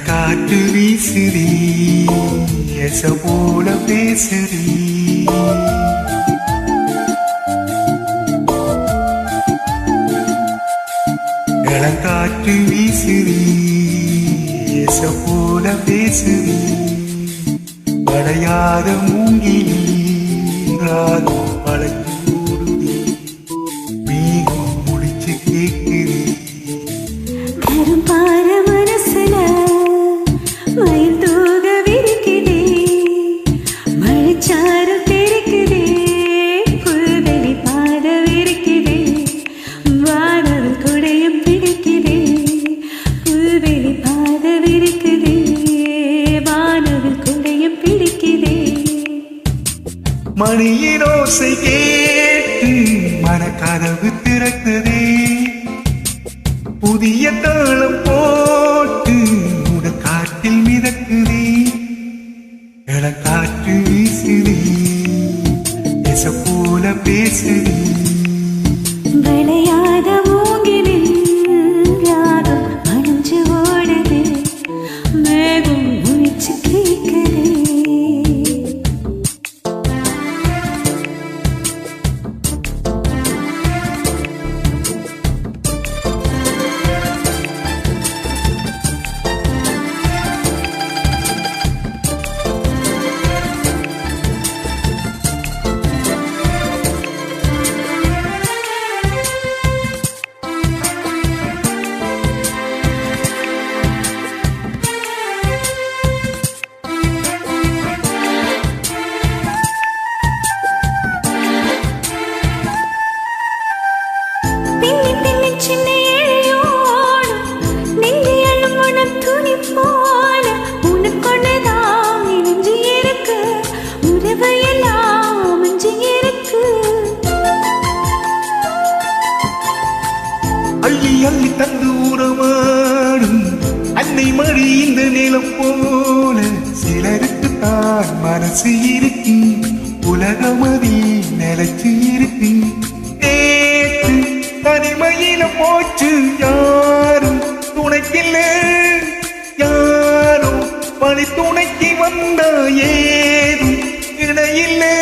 காற்று வீசுதே எச போல பேசுதே காற்று வீசுதே எச போல பேசுதே படையாத மூங்கிலே ராகம் பழக்கி ஓடுதே மேகம் முடிச்சு கேட்குதே கரும்பார மனசுல மயில் தூக விரிக்குதே மழைச்சாரம் தெரிக்குதே புல்வெளி பாத விரிக்குதே வானவில் குடையும் பிடிக்குதே புல்வெளி பாத விரிக்குதே வானவில் குடையும் பிடிக்குதே மணியின் ஓசை கேட்டு மனக்கதவு திறக்குதே புதிய தாளம் போட்டு உடல் காற்றில் மிதக்குதே காற்று வீசுதே எச போல பேசுதே விளையாத மூங்கிலில் ராகம் அணிஞ்சு ஓடுதே மேகம் முடிச்சு கேட்குதே அள்ளி அள்ளி தந்து உறவாடும் அன்னை மழை இந்த நிலம் போல சிலருக்கு தான் மனசு இருக்கு உலகமதி நிலைச்சு இருக்கு நேற்று தனிமையில போச்சு யாரும் துணைக்கில்ல யாரும் பணி துணைக்கு வந்தா ஏதும் இணையில்லை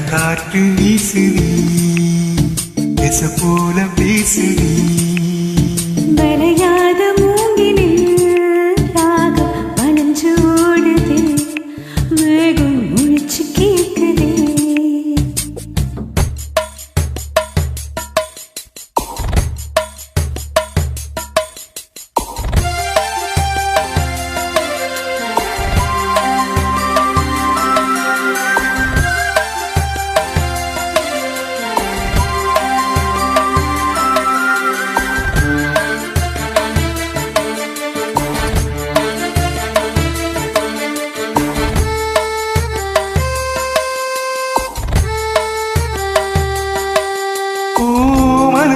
காற்று வீசுதே எச போல பேசுதே விளையாத மூங்கிலில் ராகம் அணிஞ்சு ஓடுதே மேகம் முடிச்சு கேட்குதே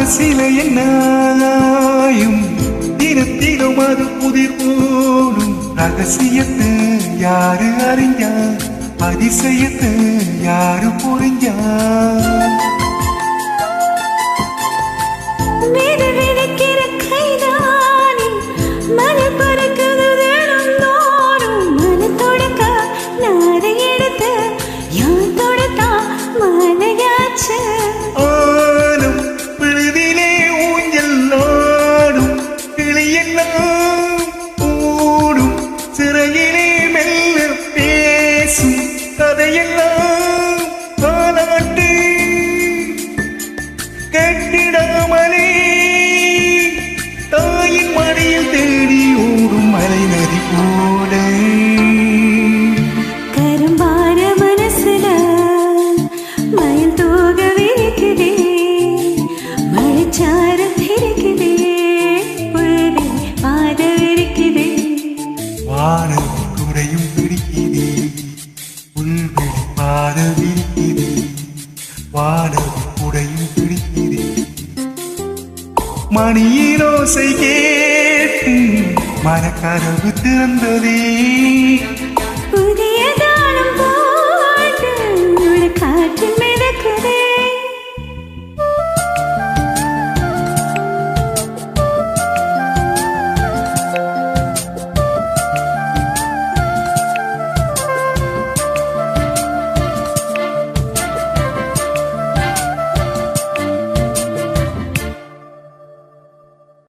சில என்னாயும் தினத்திலும் அது புதிர் போடும் ரகசியத்தை யாரு அறிஞ்சா அதிசயத்தை யாரு புரிஞ்சா கதையெல்லாம் தாலாட்டு கட்டிடாமலே தாயின் மடியில் தேடி ஓடும் மலை நதி போல கரும்பார மனசுல மயில் தூக விரிக்குதே மழைச்சாரம் தெரிக்குதே புல்வெளி பாத விரிக்குதே வானதி குடையும் பிடிக்குதே புல்வெளி பாத விரிக்குதே வானதி குடையும் பிடிக்குதே மணியின் ஓசை கேட்டு மனக்கதவு திறந்ததே புதிய தாளம் போட்டு ஒரு காற்றில் மிதக்குதே